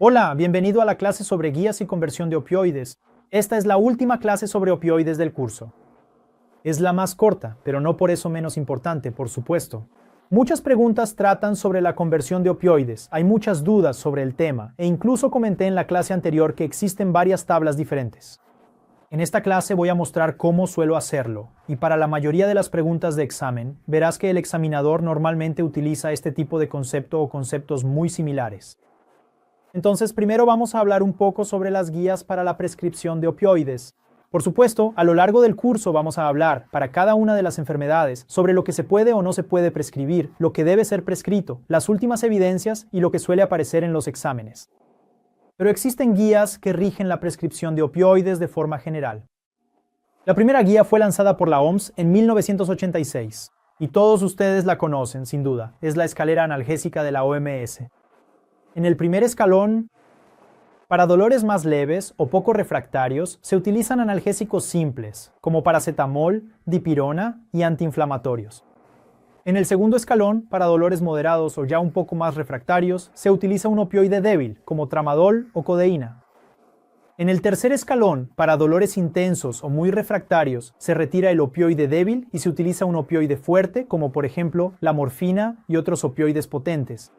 Hola, bienvenido a la clase sobre guías y conversión de opioides. Esta es la última clase sobre opioides del curso. Es la más corta, pero no por eso menos importante, por supuesto. Muchas preguntas tratan sobre la conversión de opioides, hay muchas dudas sobre el tema, e incluso comenté en la clase anterior que existen varias tablas diferentes. En esta clase voy a mostrar cómo suelo hacerlo, y para la mayoría de las preguntas de examen, verás que el examinador normalmente utiliza este tipo de concepto o conceptos muy similares. Entonces, primero vamos a hablar un poco sobre las guías para la prescripción de opioides. Por supuesto, a lo largo del curso vamos a hablar, para cada una de las enfermedades, sobre lo que se puede o no se puede prescribir, lo que debe ser prescrito, las últimas evidencias y lo que suele aparecer en los exámenes. Pero existen guías que rigen la prescripción de opioides de forma general. La primera guía fue lanzada por la OMS en 1986, y todos ustedes la conocen, sin duda, es la escalera analgésica de la OMS. En el primer escalón, para dolores más leves o poco refractarios, se utilizan analgésicos simples, como paracetamol, dipirona y antiinflamatorios. En el segundo escalón, para dolores moderados o ya un poco más refractarios, se utiliza un opioide débil, como tramadol o codeína. En el tercer escalón, para dolores intensos o muy refractarios, se retira el opioide débil y se utiliza un opioide fuerte, como por ejemplo la morfina y otros opioides potentes.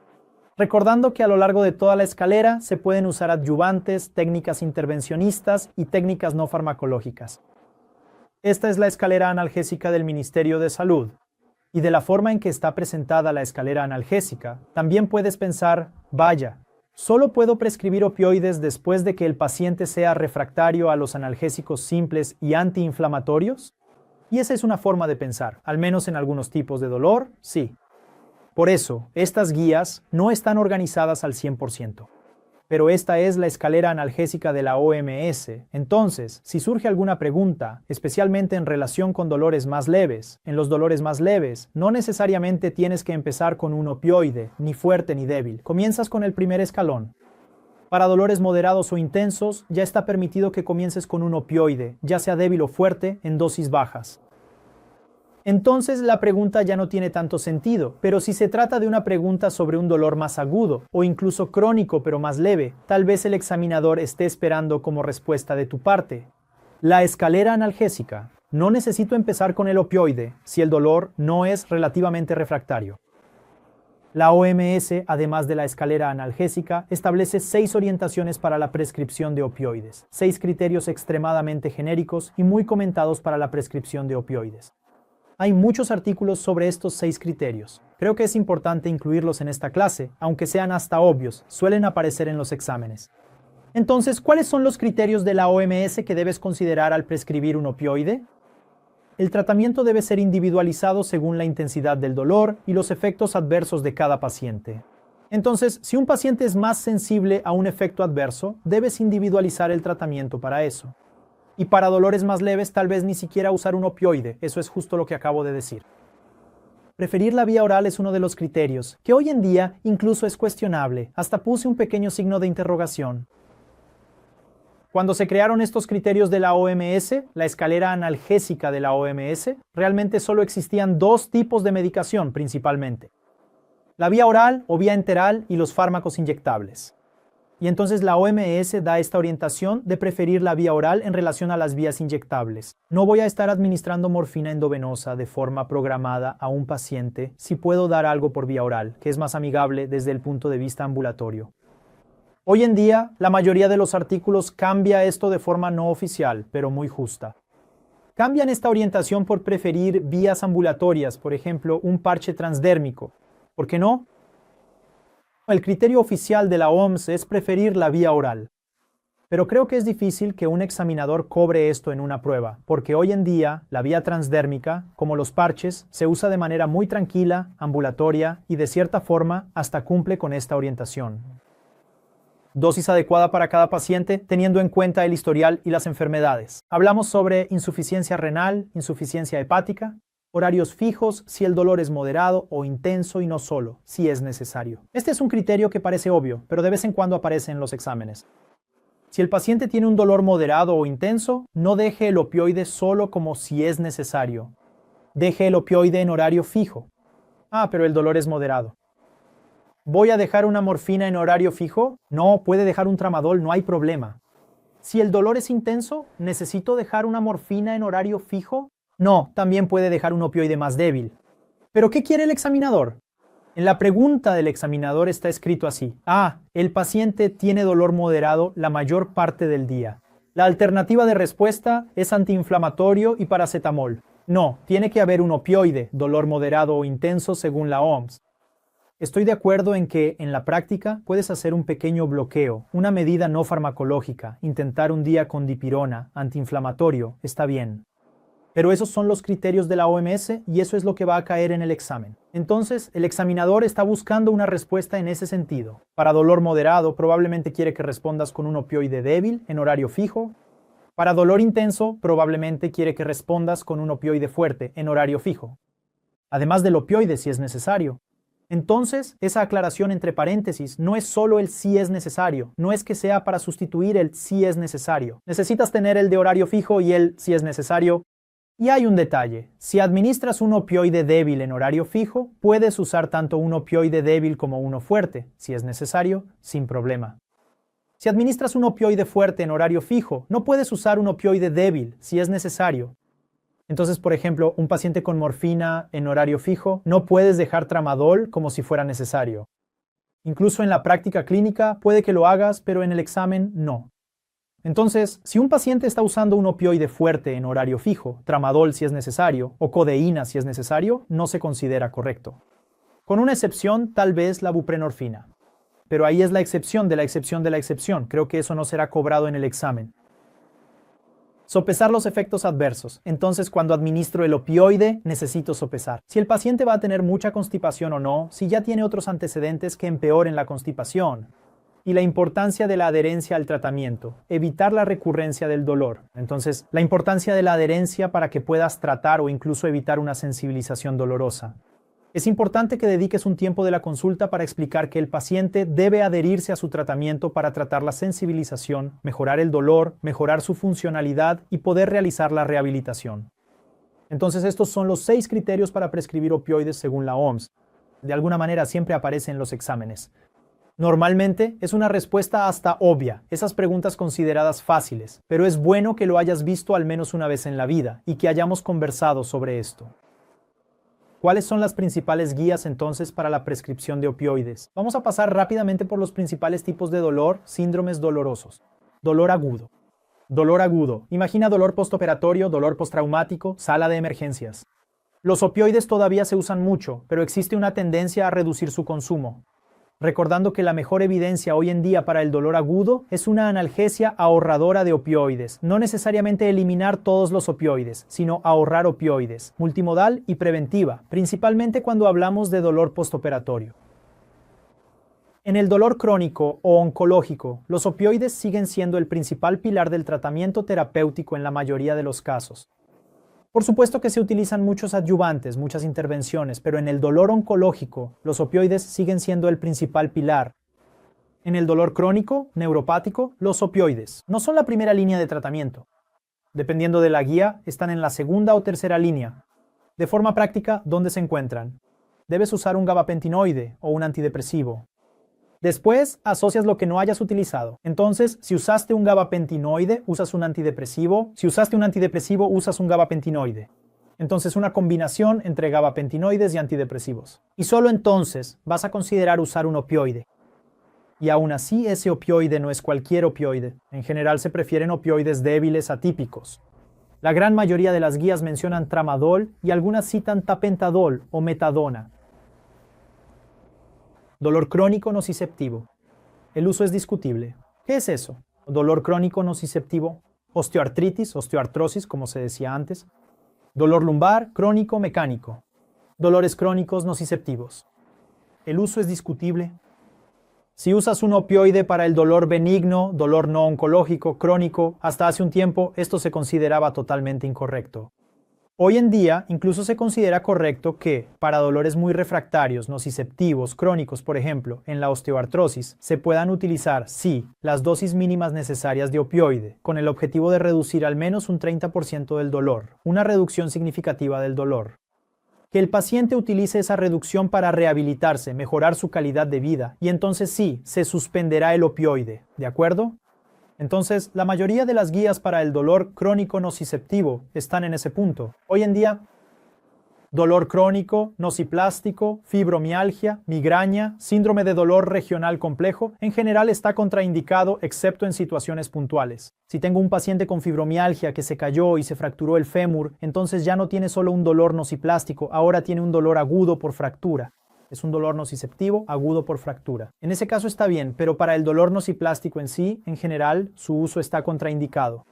Recordando que a lo largo de toda la escalera se pueden usar adyuvantes, técnicas intervencionistas y técnicas no farmacológicas. Esta es la escalera analgésica del Ministerio de Salud. Y de la forma en que está presentada la escalera analgésica, también puedes pensar, vaya, ¿solo puedo prescribir opioides después de que el paciente sea refractario a los analgésicos simples y antiinflamatorios? Y esa es una forma de pensar, al menos en algunos tipos de dolor, sí. Por eso, estas guías no están organizadas al 100%. Pero esta es la escalera analgésica de la OMS. Entonces, si surge alguna pregunta, especialmente en relación con dolores más leves, en los dolores más leves, no necesariamente tienes que empezar con un opioide, ni fuerte ni débil. Comienzas con el primer escalón. Para dolores moderados o intensos, ya está permitido que comiences con un opioide, ya sea débil o fuerte, en dosis bajas. Entonces la pregunta ya no tiene tanto sentido, pero si se trata de una pregunta sobre un dolor más agudo o incluso crónico pero más leve, tal vez el examinador esté esperando como respuesta de tu parte. La escalera analgésica. No necesito empezar con el opioide si el dolor no es relativamente refractario. La OMS, además de la escalera analgésica, establece 6 orientaciones para la prescripción de opioides, 6 criterios extremadamente genéricos y muy comentados para la prescripción de opioides. Hay muchos artículos sobre estos 6 criterios. Creo que es importante incluirlos en esta clase, aunque sean hasta obvios, suelen aparecer en los exámenes. Entonces, ¿cuáles son los criterios de la OMS que debes considerar al prescribir un opioide? El tratamiento debe ser individualizado según la intensidad del dolor y los efectos adversos de cada paciente. Entonces, si un paciente es más sensible a un efecto adverso, debes individualizar el tratamiento para eso. Y para dolores más leves tal vez ni siquiera usar un opioide, eso es justo lo que acabo de decir. Preferir la vía oral es uno de los criterios, que hoy en día incluso es cuestionable, hasta puse un pequeño signo de interrogación. Cuando se crearon estos criterios de la OMS, la escalera analgésica de la OMS, realmente solo existían 2 tipos de medicación principalmente. La vía oral o vía enteral y los fármacos inyectables. Y entonces la OMS da esta orientación de preferir la vía oral en relación a las vías inyectables. No voy a estar administrando morfina endovenosa de forma programada a un paciente si puedo dar algo por vía oral, que es más amigable desde el punto de vista ambulatorio. Hoy en día, la mayoría de los artículos cambia esto de forma no oficial, pero muy justa. Cambian esta orientación por preferir vías ambulatorias, por ejemplo, un parche transdérmico. ¿Por qué no? El criterio oficial de la OMS es preferir la vía oral. Pero creo que es difícil que un examinador cobre esto en una prueba, porque hoy en día la vía transdérmica, como los parches, se usa de manera muy tranquila, ambulatoria y de cierta forma hasta cumple con esta orientación. Dosis adecuada para cada paciente teniendo en cuenta el historial y las enfermedades. Hablamos sobre insuficiencia renal, insuficiencia hepática. Horarios fijos si el dolor es moderado o intenso y no solo, si es necesario. Este es un criterio que parece obvio, pero de vez en cuando aparece en los exámenes. Si el paciente tiene un dolor moderado o intenso, no deje el opioide solo como si es necesario. Deje el opioide en horario fijo. Pero el dolor es moderado. ¿Voy a dejar una morfina en horario fijo? No, puede dejar un tramadol, no hay problema. Si el dolor es intenso, ¿necesito dejar una morfina en horario fijo? No, también puede dejar un opioide más débil. ¿Pero qué quiere el examinador? En la pregunta del examinador está escrito así: el paciente tiene dolor moderado la mayor parte del día. La alternativa de respuesta es antiinflamatorio y paracetamol. No, tiene que haber un opioide, dolor moderado o intenso según la OMS. Estoy de acuerdo en que, en la práctica, puedes hacer un pequeño bloqueo, una medida no farmacológica, intentar un día con dipirona, antiinflamatorio, está bien. Pero esos son los criterios de la OMS y eso es lo que va a caer en el examen. Entonces, el examinador está buscando una respuesta en ese sentido. Para dolor moderado, probablemente quiere que respondas con un opioide débil en horario fijo. Para dolor intenso, probablemente quiere que respondas con un opioide fuerte en horario fijo. Además del opioide, si es necesario. Entonces, esa aclaración entre paréntesis no es solo el si es necesario, no es que sea para sustituir el si es necesario. Necesitas tener el de horario fijo y el si es necesario. Y hay un detalle: si administras un opioide débil en horario fijo, puedes usar tanto un opioide débil como uno fuerte, si es necesario, sin problema. Si administras un opioide fuerte en horario fijo, no puedes usar un opioide débil, si es necesario. Entonces, por ejemplo, un paciente con morfina en horario fijo, no puedes dejar tramadol como si fuera necesario. Incluso en la práctica clínica puede que lo hagas, pero en el examen no. Entonces, si un paciente está usando un opioide fuerte en horario fijo, tramadol si es necesario, o codeína si es necesario, no se considera correcto. Con una excepción, tal vez la buprenorfina. Pero ahí es la excepción de la excepción de la excepción. Creo que eso no será cobrado en el examen. Sopesar los efectos adversos. Entonces, cuando administro el opioide, necesito sopesar si el paciente va a tener mucha constipación o no, si ya tiene otros antecedentes que empeoren la constipación. Y la importancia de la adherencia al tratamiento, evitar la recurrencia del dolor. Entonces, la importancia de la adherencia para que puedas tratar o incluso evitar una sensibilización dolorosa. Es importante que dediques un tiempo de la consulta para explicar que el paciente debe adherirse a su tratamiento para tratar la sensibilización, mejorar el dolor, mejorar su funcionalidad y poder realizar la rehabilitación. Entonces, estos son los 6 criterios para prescribir opioides según la OMS. De alguna manera siempre aparecen en los exámenes. Normalmente es una respuesta hasta obvia, esas preguntas consideradas fáciles, pero es bueno que lo hayas visto al menos una vez en la vida y que hayamos conversado sobre esto. ¿Cuáles son las principales guías entonces para la prescripción de opioides? Vamos a pasar rápidamente por los principales tipos de dolor, síndromes dolorosos. Dolor agudo. Dolor agudo. Imagina dolor postoperatorio, dolor postraumático, sala de emergencias. Los opioides todavía se usan mucho, pero existe una tendencia a reducir su consumo. Recordando que la mejor evidencia hoy en día para el dolor agudo es una analgesia ahorradora de opioides, no necesariamente eliminar todos los opioides, sino ahorrar opioides, multimodal y preventiva, principalmente cuando hablamos de dolor postoperatorio. En el dolor crónico o oncológico, los opioides siguen siendo el principal pilar del tratamiento terapéutico en la mayoría de los casos. Por supuesto que se utilizan muchos adyuvantes, muchas intervenciones, pero en el dolor oncológico, los opioides siguen siendo el principal pilar. En el dolor crónico, neuropático, los opioides no son la primera línea de tratamiento. Dependiendo de la guía, están en la segunda o tercera línea. De forma práctica, ¿dónde se encuentran? Debes usar un gabapentinoide o un antidepresivo. Después, asocias lo que no hayas utilizado. Entonces, si usaste un gabapentinoide, usas un antidepresivo. Si usaste un antidepresivo, usas un gabapentinoide. Entonces, una combinación entre gabapentinoides y antidepresivos. Y solo entonces vas a considerar usar un opioide. Y aún así, ese opioide no es cualquier opioide. En general, se prefieren opioides débiles atípicos. La gran mayoría de las guías mencionan tramadol y algunas citan tapentadol o metadona. Dolor crónico nociceptivo. El uso es discutible. ¿Qué es eso? Dolor crónico nociceptivo, osteoartritis, osteoartrosis, como se decía antes. Dolor lumbar crónico mecánico. Dolores crónicos nociceptivos. El uso es discutible. Si usas un opioide para el dolor benigno, dolor no oncológico, crónico, hasta hace un tiempo esto se consideraba totalmente incorrecto. Hoy en día, incluso se considera correcto que, para dolores muy refractarios, nociceptivos, crónicos, por ejemplo, en la osteoartrosis, se puedan utilizar, sí, las dosis mínimas necesarias de opioide, con el objetivo de reducir al menos un 30% del dolor, una reducción significativa del dolor. Que el paciente utilice esa reducción para rehabilitarse, mejorar su calidad de vida, y entonces sí, se suspenderá el opioide, ¿de acuerdo? Entonces, la mayoría de las guías para el dolor crónico nociceptivo están en ese punto. Hoy en día, dolor crónico, nociplástico, fibromialgia, migraña, síndrome de dolor regional complejo, en general está contraindicado excepto en situaciones puntuales. Si tengo un paciente con fibromialgia que se cayó y se fracturó el fémur, entonces ya no tiene solo un dolor nociplástico, ahora tiene un dolor agudo por fractura. Es un dolor nociceptivo agudo por fractura. En ese caso está bien, pero para el dolor nociplástico en sí, en general, su uso está contraindicado.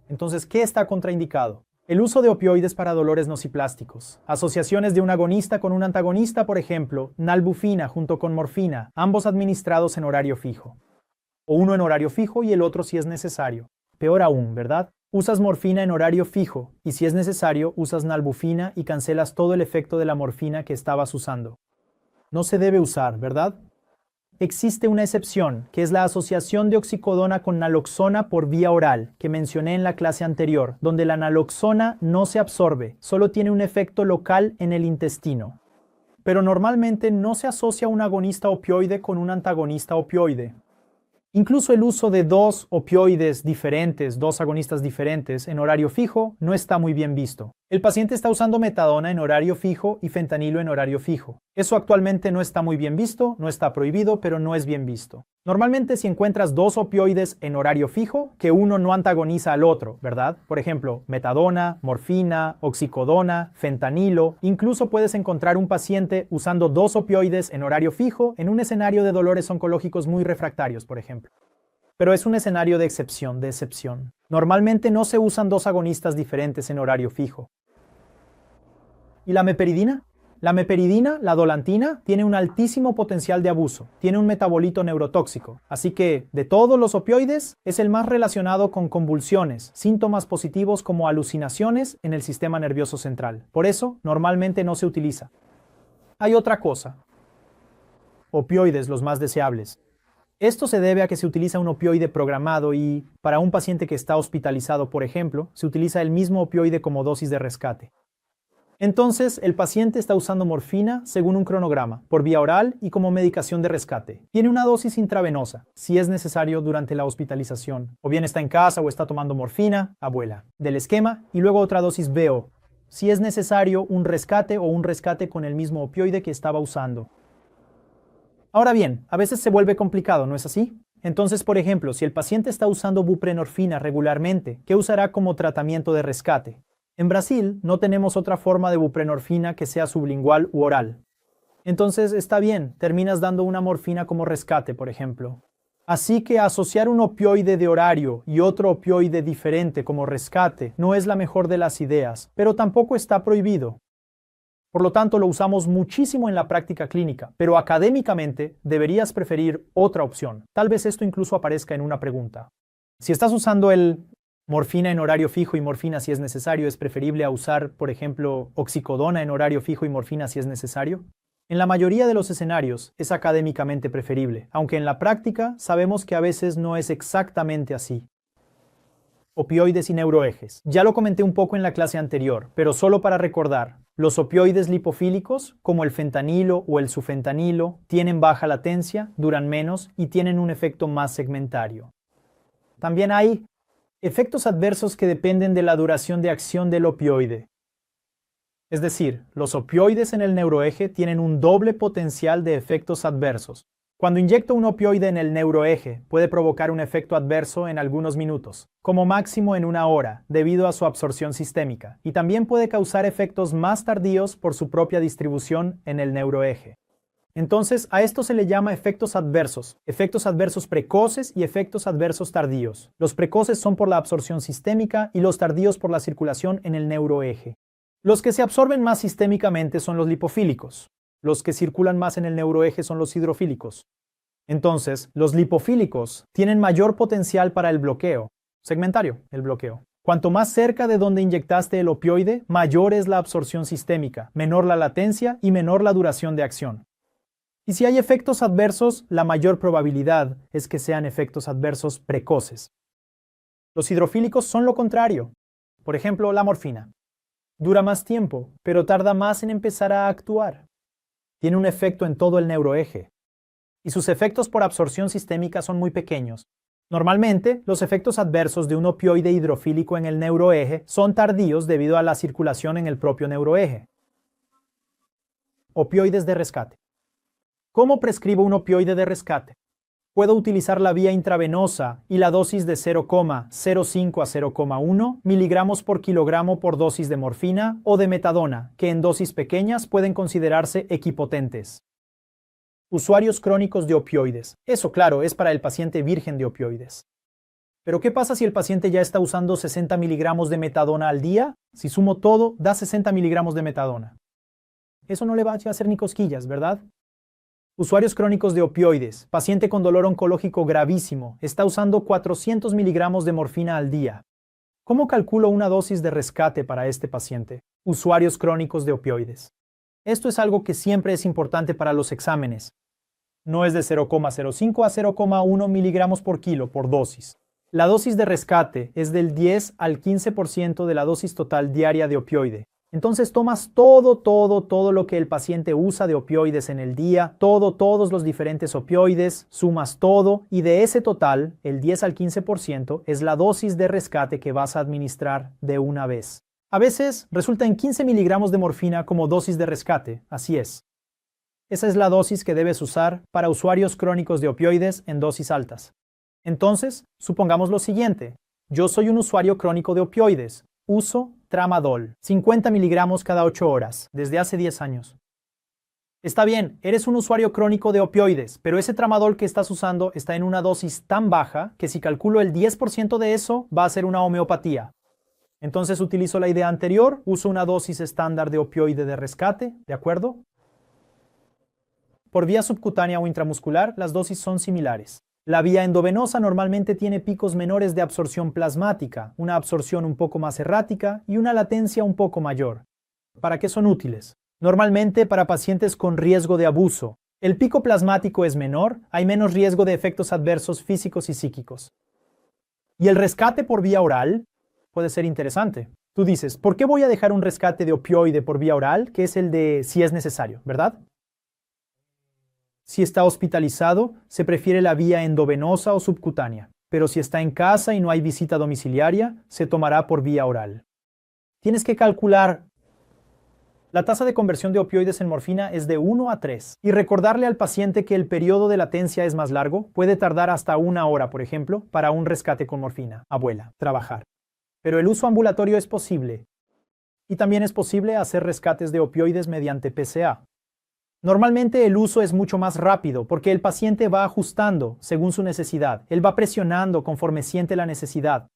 Entonces, ¿qué está contraindicado? El uso de opioides para dolores nociplásticos. Asociaciones de un agonista con un antagonista, por ejemplo, nalbufina junto con morfina, ambos administrados en horario fijo. O uno en horario fijo y el otro si es necesario. Peor aún, ¿verdad? Usas morfina en horario fijo y si es necesario usas nalbufina y cancelas todo el efecto de la morfina que estabas usando. No se debe usar, ¿verdad? Existe una excepción, que es la asociación de oxicodona con naloxona por vía oral, que mencioné en la clase anterior, donde la naloxona no se absorbe, solo tiene un efecto local en el intestino. Pero normalmente no se asocia un agonista opioide con un antagonista opioide. Incluso el uso de dos opioides diferentes, dos agonistas diferentes, en horario fijo no está muy bien visto. El paciente está usando metadona en horario fijo y fentanilo en horario fijo. Eso actualmente no está muy bien visto, no está prohibido, pero no es bien visto. Normalmente si encuentras dos opioides en horario fijo, que uno no antagoniza al otro, ¿verdad? Por ejemplo, metadona, morfina, oxicodona, fentanilo. Incluso puedes encontrar un paciente usando dos opioides en horario fijo en un escenario de dolores oncológicos muy refractarios, por ejemplo. Pero es un escenario de excepción, de excepción. Normalmente no se usan dos agonistas diferentes en horario fijo. ¿Y la meperidina? La meperidina, la dolantina, tiene un altísimo potencial de abuso, tiene un metabolito neurotóxico, así que, de todos los opioides, es el más relacionado con convulsiones, síntomas positivos como alucinaciones en el sistema nervioso central. Por eso, normalmente no se utiliza. Hay otra cosa. Opioides, los más deseables. Esto se debe a que se utiliza un opioide programado y, para un paciente que está hospitalizado, por ejemplo, se utiliza el mismo opioide como dosis de rescate. Entonces, el paciente está usando morfina según un cronograma, por vía oral y como medicación de rescate. Tiene una dosis intravenosa, si es necesario durante la hospitalización. O bien está en casa o está tomando morfina, abuela, del esquema, y luego otra dosis BO, si es necesario un rescate o un rescate con el mismo opioide que estaba usando. Ahora bien, a veces se vuelve complicado, ¿no es así? Entonces, por ejemplo, si el paciente está usando buprenorfina regularmente, ¿qué usará como tratamiento de rescate? En Brasil no tenemos otra forma de buprenorfina que sea sublingual u oral. Entonces está bien, terminas dando una morfina como rescate, por ejemplo. Así que asociar un opioide de horario y otro opioide diferente como rescate no es la mejor de las ideas, pero tampoco está prohibido. Por lo tanto, lo usamos muchísimo en la práctica clínica, pero académicamente deberías preferir otra opción. Tal vez esto incluso aparezca en una pregunta. Si estás usando el morfina en horario fijo y morfina si es necesario, ¿es preferible a usar, por ejemplo, oxicodona en horario fijo y morfina si es necesario? En la mayoría de los escenarios es académicamente preferible, aunque en la práctica sabemos que a veces no es exactamente así. Opioides y neuroejes. Ya lo comenté un poco en la clase anterior, pero solo para recordar, los opioides lipofílicos, como el fentanilo o el sufentanilo, tienen baja latencia, duran menos y tienen un efecto más segmentario. También hay efectos adversos que dependen de la duración de acción del opioide. Es decir, los opioides en el neuroeje tienen un doble potencial de efectos adversos. Cuando inyecto un opioide en el neuroeje, puede provocar un efecto adverso en algunos minutos, como máximo en una hora, debido a su absorción sistémica, y también puede causar efectos más tardíos por su propia distribución en el neuroeje. Entonces, a esto se le llama efectos adversos precoces y efectos adversos tardíos. Los precoces son por la absorción sistémica y los tardíos por la circulación en el neuroeje. Los que se absorben más sistémicamente son los lipofílicos. Los que circulan más en el neuroeje son los hidrofílicos. Entonces, los lipofílicos tienen mayor potencial para el bloqueo, segmentario, el bloqueo. Cuanto más cerca de donde inyectaste el opioide, mayor es la absorción sistémica, menor la latencia y menor la duración de acción. Y si hay efectos adversos, la mayor probabilidad es que sean efectos adversos precoces. Los hidrofílicos son lo contrario. Por ejemplo, la morfina. Dura más tiempo, pero tarda más en empezar a actuar. Tiene un efecto en todo el neuroeje. Y sus efectos por absorción sistémica son muy pequeños. Normalmente, los efectos adversos de un opioide hidrofílico en el neuroeje son tardíos debido a la circulación en el propio neuroeje. Opioides de rescate. ¿Cómo prescribo un opioide de rescate? Puedo utilizar la vía intravenosa y la dosis de 0,05 a 0,1 miligramos por kilogramo por dosis de morfina o de metadona, que en dosis pequeñas pueden considerarse equipotentes. Usuarios crónicos de opioides. Eso, claro, es para el paciente virgen de opioides. Pero ¿qué pasa si el paciente ya está usando 60 miligramos de metadona al día? Si sumo todo, da 60 miligramos de metadona. Eso no le va a hacer ni cosquillas, ¿verdad? Usuarios crónicos de opioides. Paciente con dolor oncológico gravísimo. Está usando 400 miligramos de morfina al día. ¿Cómo calculo una dosis de rescate para este paciente? Usuarios crónicos de opioides. Esto es algo que siempre es importante para los exámenes. No es de 0,05 a 0,1 miligramos por kilo por dosis. La dosis de rescate es del 10 al 15% de la dosis total diaria de opioide. Entonces tomas todo lo que el paciente usa de opioides en el día, todos los diferentes opioides, sumas todo y de ese total, el 10 al 15% es la dosis de rescate que vas a administrar de una vez. A veces resulta en 15 miligramos de morfina como dosis de rescate, así es. Esa es la dosis que debes usar para usuarios crónicos de opioides en dosis altas. Entonces, supongamos lo siguiente. Yo soy un usuario crónico de opioides. Uso tramadol, 50 miligramos cada 8 horas, desde hace 10 años. Está bien, eres un usuario crónico de opioides, pero ese tramadol que estás usando está en una dosis tan baja que si calculo el 10% de eso, va a ser una homeopatía. Entonces utilizo la idea anterior, uso una dosis estándar de opioide de rescate, ¿de acuerdo? Por vía subcutánea o intramuscular, las dosis son similares. La vía endovenosa normalmente tiene picos menores de absorción plasmática, una absorción un poco más errática y una latencia un poco mayor. ¿Para qué son útiles? Normalmente para pacientes con riesgo de abuso. El pico plasmático es menor, hay menos riesgo de efectos adversos físicos y psíquicos. Y el rescate por vía oral puede ser interesante. Tú dices, ¿por qué voy a dejar un rescate de opioide por vía oral? Que es el de si es necesario, ¿verdad? Si está hospitalizado, se prefiere la vía endovenosa o subcutánea, pero si está en casa y no hay visita domiciliaria, se tomará por vía oral. Tienes que calcular. La tasa de conversión de opioides en morfina es de 1 a 3 y recordarle al paciente que el periodo de latencia es más largo, puede tardar hasta 1 hora, por ejemplo, para un rescate con morfina. Abuela, trabajar. Pero el uso ambulatorio es posible. Y también es posible hacer rescates de opioides mediante PCA. Normalmente el uso es mucho más rápido porque el paciente va ajustando según su necesidad. Él va presionando conforme siente la necesidad.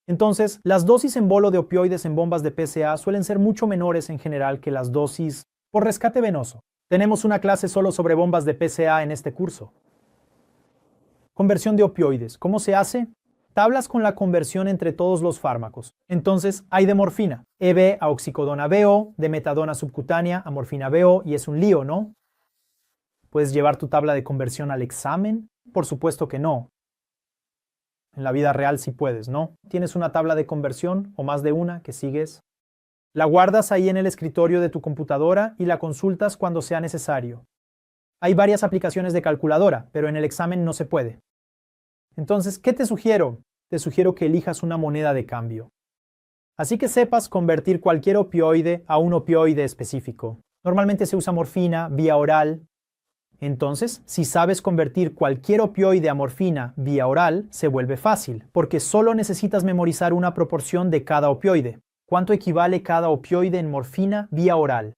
Entonces, las dosis en bolo de opioides en bombas de PCA suelen ser mucho menores en general que las dosis por rescate venoso. Tenemos una clase solo sobre bombas de PCA en este curso. Conversión de opioides. ¿Cómo se hace? Tablas con la conversión entre todos los fármacos. Entonces, hay de morfina, EB a oxicodona BO, de metadona subcutánea a morfina BO, y es un lío, ¿no? ¿Puedes llevar tu tabla de conversión al examen? Por supuesto que no. En la vida real sí puedes, ¿no? Tienes una tabla de conversión, o más de una, que sigues. La guardas ahí en el escritorio de tu computadora y la consultas cuando sea necesario. Hay varias aplicaciones de calculadora, pero en el examen no se puede. Entonces, ¿qué te sugiero? Te sugiero que elijas una moneda de cambio. Así que sepas convertir cualquier opioide a un opioide específico. Normalmente se usa morfina vía oral. Entonces, si sabes convertir cualquier opioide a morfina vía oral, se vuelve fácil, porque solo necesitas memorizar una proporción de cada opioide. ¿Cuánto equivale cada opioide en morfina vía oral?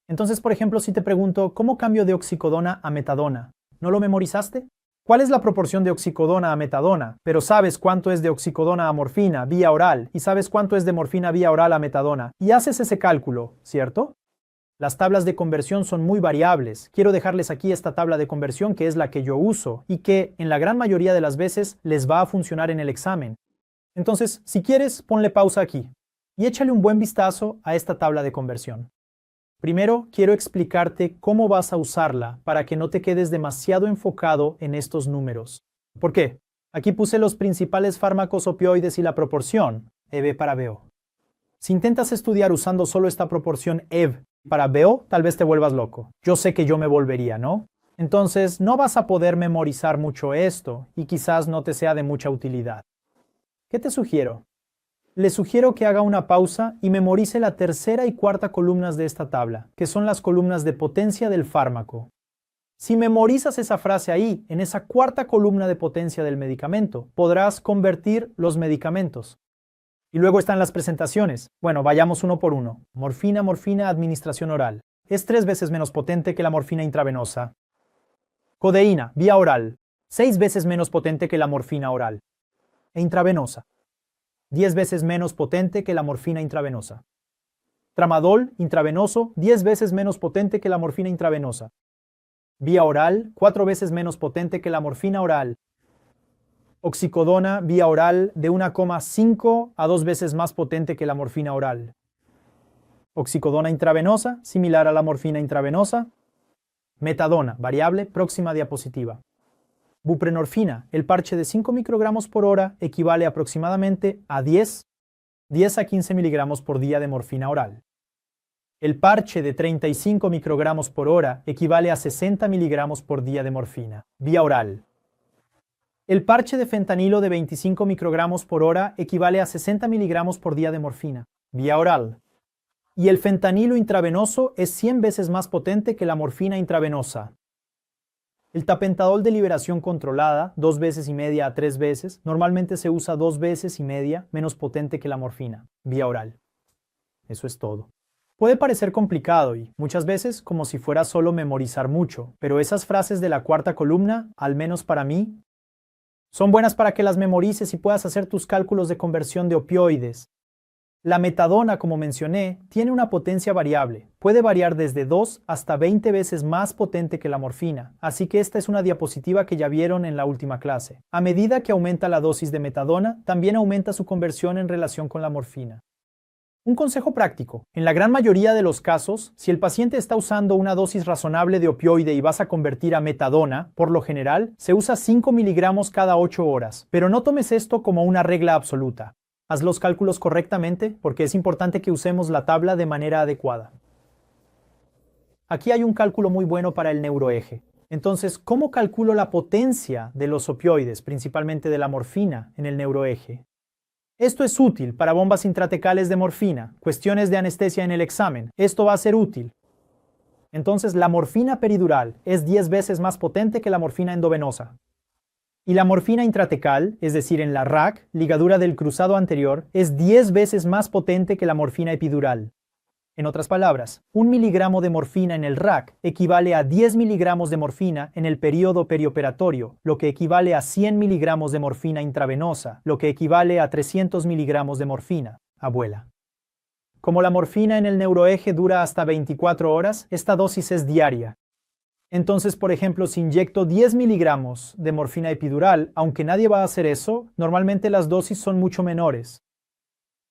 Entonces, por ejemplo, si te pregunto, ¿cómo cambio de oxicodona a metadona? ¿No lo memorizaste? ¿Cuál es la proporción de oxicodona a metadona? Pero sabes cuánto es de oxicodona a morfina vía oral y sabes cuánto es de morfina vía oral a metadona y haces ese cálculo, ¿cierto? Las tablas de conversión son muy variables. Quiero dejarles aquí esta tabla de conversión que es la que yo uso y que en la gran mayoría de las veces les va a funcionar en el examen. Entonces, si quieres, ponle pausa aquí y échale un buen vistazo a esta tabla de conversión. Primero, quiero explicarte cómo vas a usarla para que no te quedes demasiado enfocado en estos números. ¿Por qué? Aquí puse los principales fármacos opioides y la proporción, EB para BO. Si intentas estudiar usando solo esta proporción EV para BO, tal vez te vuelvas loco. Yo sé que yo me volvería, ¿no? Entonces, no vas a poder memorizar mucho esto y quizás no te sea de mucha utilidad. ¿Qué te sugiero? Le sugiero que haga una pausa y memorice la tercera y cuarta columnas de esta tabla, que son las columnas de potencia del fármaco. Si memorizas esa frase ahí, en esa cuarta columna de potencia del medicamento, podrás convertir los medicamentos. Y luego están las presentaciones. Bueno, vayamos uno por uno. Morfina, morfina, administración oral. Es 3 veces menos potente que la morfina intravenosa. Codeína, vía oral. 6 veces menos potente que la morfina oral. E intravenosa. 10 veces menos potente que la morfina intravenosa. Tramadol, intravenoso, 10 veces menos potente que la morfina intravenosa. Vía oral, 4 veces menos potente que la morfina oral. Oxicodona, vía oral, de 1,5 a 2 veces más potente que la morfina oral. Oxicodona intravenosa, similar a la morfina intravenosa. Metadona, variable, próxima diapositiva. Buprenorfina, el parche de 5 microgramos por hora equivale aproximadamente a 10 a 15 miligramos por día de morfina oral. El parche de 35 microgramos por hora equivale a 60 miligramos por día de morfina, vía oral. El parche de fentanilo de 25 microgramos por hora equivale a 60 miligramos por día de morfina, vía oral. Y el fentanilo intravenoso es 100 veces más potente que la morfina intravenosa. El tapentadol de liberación controlada, 2 veces y media a 3 veces, normalmente se usa 2 veces y media menos potente que la morfina, vía oral. Eso es todo. Puede parecer complicado y, muchas veces, como si fuera solo memorizar mucho, pero esas frases de la cuarta columna, al menos para mí, son buenas para que las memorices y puedas hacer tus cálculos de conversión de opioides. La metadona, como mencioné, tiene una potencia variable. Puede variar desde 2 hasta 20 veces más potente que la morfina, así que esta es una diapositiva que ya vieron en la última clase. A medida que aumenta la dosis de metadona, también aumenta su conversión en relación con la morfina. Un consejo práctico. En la gran mayoría de los casos, si el paciente está usando una dosis razonable de opioide y vas a convertir a metadona, por lo general, se usa 5 miligramos cada 8 horas. Pero no tomes esto como una regla absoluta. Haz los cálculos correctamente porque es importante que usemos la tabla de manera adecuada. Aquí hay un cálculo muy bueno para el neuroeje. Entonces, ¿cómo calculo la potencia de los opioides, principalmente de la morfina, en el neuroeje? Esto es útil para bombas intratecales de morfina, cuestiones de anestesia en el examen. Esto va a ser útil. Entonces, la morfina peridural es 10 veces más potente que la morfina endovenosa. Y la morfina intratecal, es decir, en la RAC, ligadura del cruzado anterior, es 10 veces más potente que la morfina epidural. En otras palabras, 1 miligramo de morfina en el RAC equivale a 10 miligramos de morfina en el período perioperatorio, lo que equivale a 100 miligramos de morfina intravenosa, lo que equivale a 300 miligramos de morfina, abuela. Como la morfina en el neuroeje dura hasta 24 horas, esta dosis es diaria. Entonces, por ejemplo, si inyecto 10 miligramos de morfina epidural, aunque nadie va a hacer eso, normalmente las dosis son mucho menores.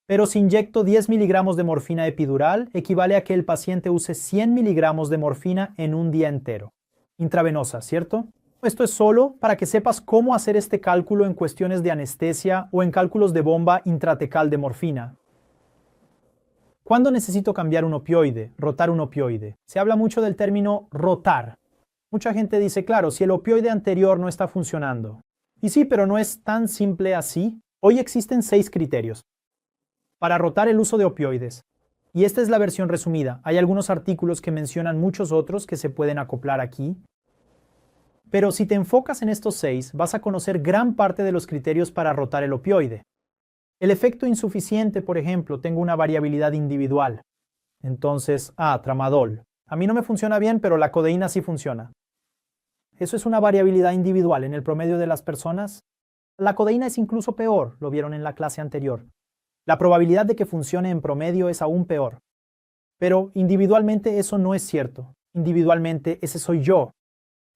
Pero si inyecto 10 miligramos de morfina epidural, equivale a que el paciente use 100 miligramos de morfina en un día entero. Intravenosa, ¿cierto? Esto es solo para que sepas cómo hacer este cálculo en cuestiones de anestesia o en cálculos de bomba intratecal de morfina. ¿Cuándo necesito cambiar un opioide, rotar un opioide? Se habla mucho del término rotar. Mucha gente dice, claro, si el opioide anterior no está funcionando. Y sí, pero no es tan simple así. Hoy existen 6 criterios para rotar el uso de opioides. Y esta es la versión resumida. Hay algunos artículos que mencionan muchos otros que se pueden acoplar aquí. Pero si te enfocas en estos 6, vas a conocer gran parte de los criterios para rotar el opioide. El efecto insuficiente, por ejemplo, tengo una variabilidad individual. Entonces, tramadol. A mí no me funciona bien, pero la codeína sí funciona. Eso es una variabilidad individual. En el promedio de las personas, la codeína es incluso peor, lo vieron en la clase anterior. La probabilidad de que funcione en promedio es aún peor. Pero individualmente eso no es cierto. Individualmente ese soy yo.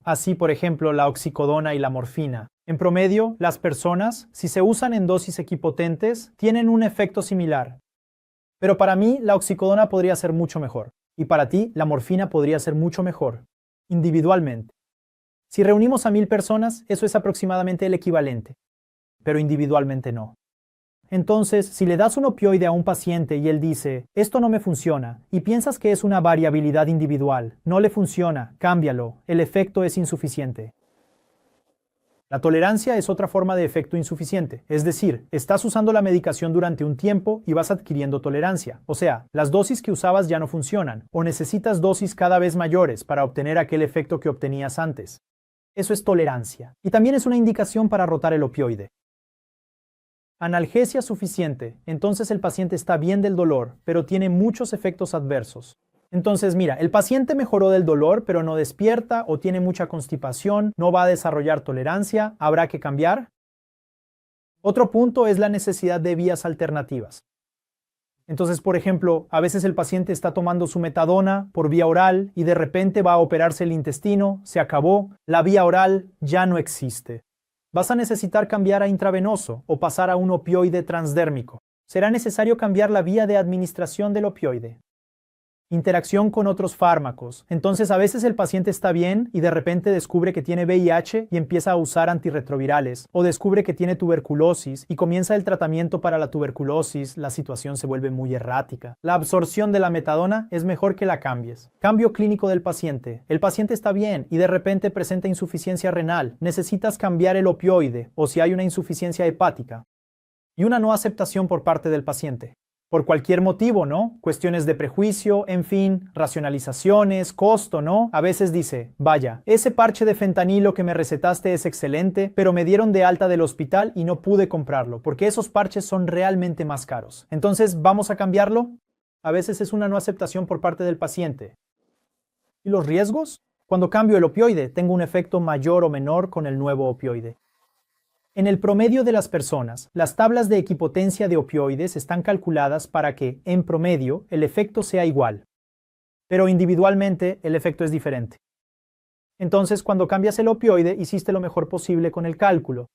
Así, por ejemplo, la oxicodona y la morfina. En promedio, las personas, si se usan en dosis equipotentes, tienen un efecto similar. Pero para mí, la oxicodona podría ser mucho mejor. Y para ti, la morfina podría ser mucho mejor. Individualmente. Si reunimos a 1000 personas, eso es aproximadamente el equivalente. Pero individualmente no. Entonces, si le das un opioide a un paciente y él dice, esto no me funciona, y piensas que es una variabilidad individual, no le funciona, cámbialo, el efecto es insuficiente. La tolerancia es otra forma de efecto insuficiente, es decir, estás usando la medicación durante un tiempo y vas adquiriendo tolerancia. O sea, las dosis que usabas ya no funcionan, o necesitas dosis cada vez mayores para obtener aquel efecto que obtenías antes. Eso es tolerancia. Y también es una indicación para rotar el opioide. Analgesia suficiente. Entonces el paciente está bien del dolor, pero tiene muchos efectos adversos. Entonces, mira, el paciente mejoró del dolor, pero no despierta o tiene mucha constipación, no va a desarrollar tolerancia, ¿habrá que cambiar? Otro punto es la necesidad de vías alternativas. Entonces, por ejemplo, a veces el paciente está tomando su metadona por vía oral y de repente va a operarse el intestino, se acabó, la vía oral ya no existe. Vas a necesitar cambiar a intravenoso o pasar a un opioide transdérmico. Será necesario cambiar la vía de administración del opioide. Interacción con otros fármacos. Entonces a veces el paciente está bien y de repente descubre que tiene VIH y empieza a usar antirretrovirales, o descubre que tiene tuberculosis y comienza el tratamiento para la tuberculosis, la situación se vuelve muy errática. La absorción de la metadona es mejor que la cambies. Cambio clínico del paciente. El paciente está bien y de repente presenta insuficiencia renal. Necesitas cambiar el opioide, o si hay una insuficiencia hepática. Y una no aceptación por parte del paciente. Por cualquier motivo, ¿no? Cuestiones de prejuicio, en fin, racionalizaciones, costo, ¿no? A veces dice, vaya, ese parche de fentanilo que me recetaste es excelente, pero me dieron de alta del hospital y no pude comprarlo, porque esos parches son realmente más caros. Entonces, ¿vamos a cambiarlo? A veces es una no aceptación por parte del paciente. ¿Y los riesgos? Cuando cambio el opioide, tengo un efecto mayor o menor con el nuevo opioide. En el promedio de las personas, las tablas de equipotencia de opioides están calculadas para que, en promedio, el efecto sea igual. Pero individualmente, el efecto es diferente. Entonces, cuando cambias el opioide, hiciste lo mejor posible con el cálculo.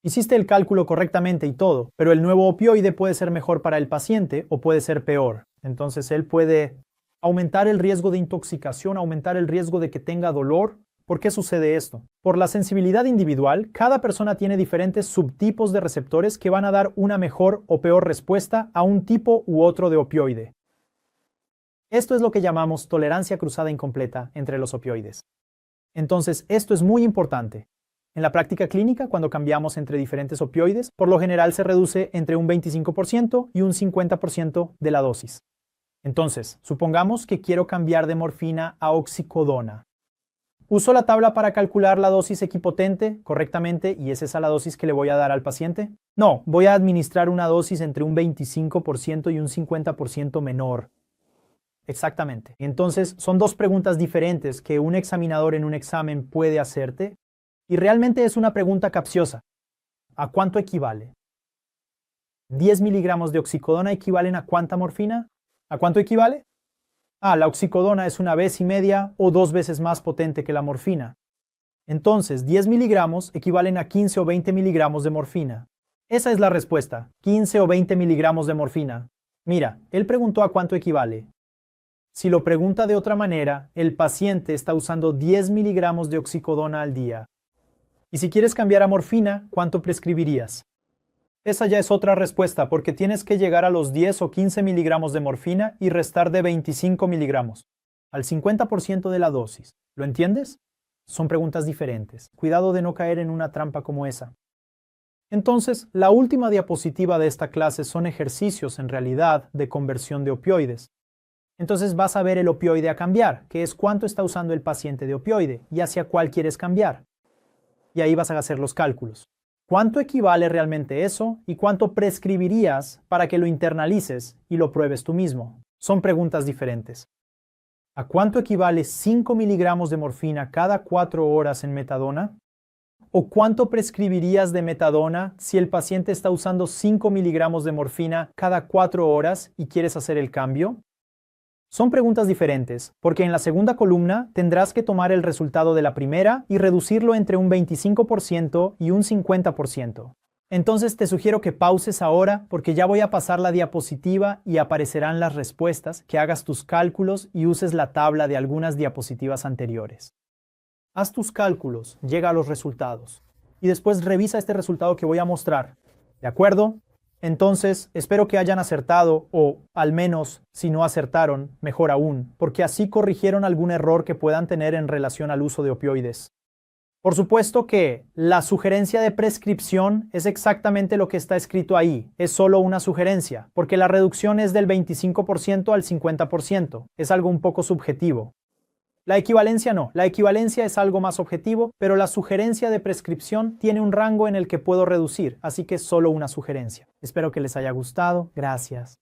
Hiciste el cálculo correctamente y todo, pero el nuevo opioide puede ser mejor para el paciente o puede ser peor. Entonces, él puede aumentar el riesgo de intoxicación, aumentar el riesgo de que tenga dolor. ¿Por qué sucede esto? Por la sensibilidad individual, cada persona tiene diferentes subtipos de receptores que van a dar una mejor o peor respuesta a un tipo u otro de opioide. Esto es lo que llamamos tolerancia cruzada incompleta entre los opioides. Entonces, esto es muy importante. En la práctica clínica, cuando cambiamos entre diferentes opioides, por lo general se reduce entre un 25% y un 50% de la dosis. Entonces, supongamos que quiero cambiar de morfina a oxicodona. ¿Uso la tabla para calcular la dosis equipotente correctamente y es esa la dosis que le voy a dar al paciente? No, voy a administrar una dosis entre un 25% y un 50% menor. Exactamente. Entonces, son dos preguntas diferentes que un examinador en un examen puede hacerte y realmente es una pregunta capciosa. ¿A cuánto equivale? ¿10 miligramos de oxicodona equivalen a cuánta morfina? ¿A cuánto equivale? La oxicodona es 1,5 o 2 veces más potente que la morfina. Entonces, 10 miligramos equivalen a 15 o 20 miligramos de morfina. Esa es la respuesta, 15 o 20 miligramos de morfina. Mira, él preguntó a cuánto equivale. Si lo pregunta de otra manera, el paciente está usando 10 miligramos de oxicodona al día. Y si quieres cambiar a morfina, ¿cuánto prescribirías? Esa ya es otra respuesta, porque tienes que llegar a los 10 o 15 miligramos de morfina y restar de 25 miligramos, al 50% de la dosis. ¿Lo entiendes? Son preguntas diferentes. Cuidado de no caer en una trampa como esa. Entonces, la última diapositiva de esta clase son ejercicios en realidad de conversión de opioides. Entonces vas a ver el opioide a cambiar, que es cuánto está usando el paciente de opioide y hacia cuál quieres cambiar. Y ahí vas a hacer los cálculos. ¿Cuánto equivale realmente eso y cuánto prescribirías para que lo internalices y lo pruebes tú mismo? Son preguntas diferentes. ¿A cuánto equivale 5 miligramos de morfina cada 4 horas en metadona? ¿O cuánto prescribirías de metadona si el paciente está usando 5 miligramos de morfina cada 4 horas y quieres hacer el cambio? Son preguntas diferentes, porque en la segunda columna tendrás que tomar el resultado de la primera y reducirlo entre un 25% y un 50%. Entonces te sugiero que pauses ahora porque ya voy a pasar la diapositiva y aparecerán las respuestas, que hagas tus cálculos y uses la tabla de algunas diapositivas anteriores. Haz tus cálculos, llega a los resultados y después revisa este resultado que voy a mostrar. ¿De acuerdo? Entonces, espero que hayan acertado, o al menos, si no acertaron, mejor aún, porque así corrigieron algún error que puedan tener en relación al uso de opioides. Por supuesto que la sugerencia de prescripción es exactamente lo que está escrito ahí, es solo una sugerencia, porque la reducción es del 25% al 50%, es algo un poco subjetivo. La equivalencia no, la equivalencia es algo más objetivo, pero la sugerencia de prescripción tiene un rango en el que puedo reducir, así que es solo una sugerencia. Espero que les haya gustado, gracias.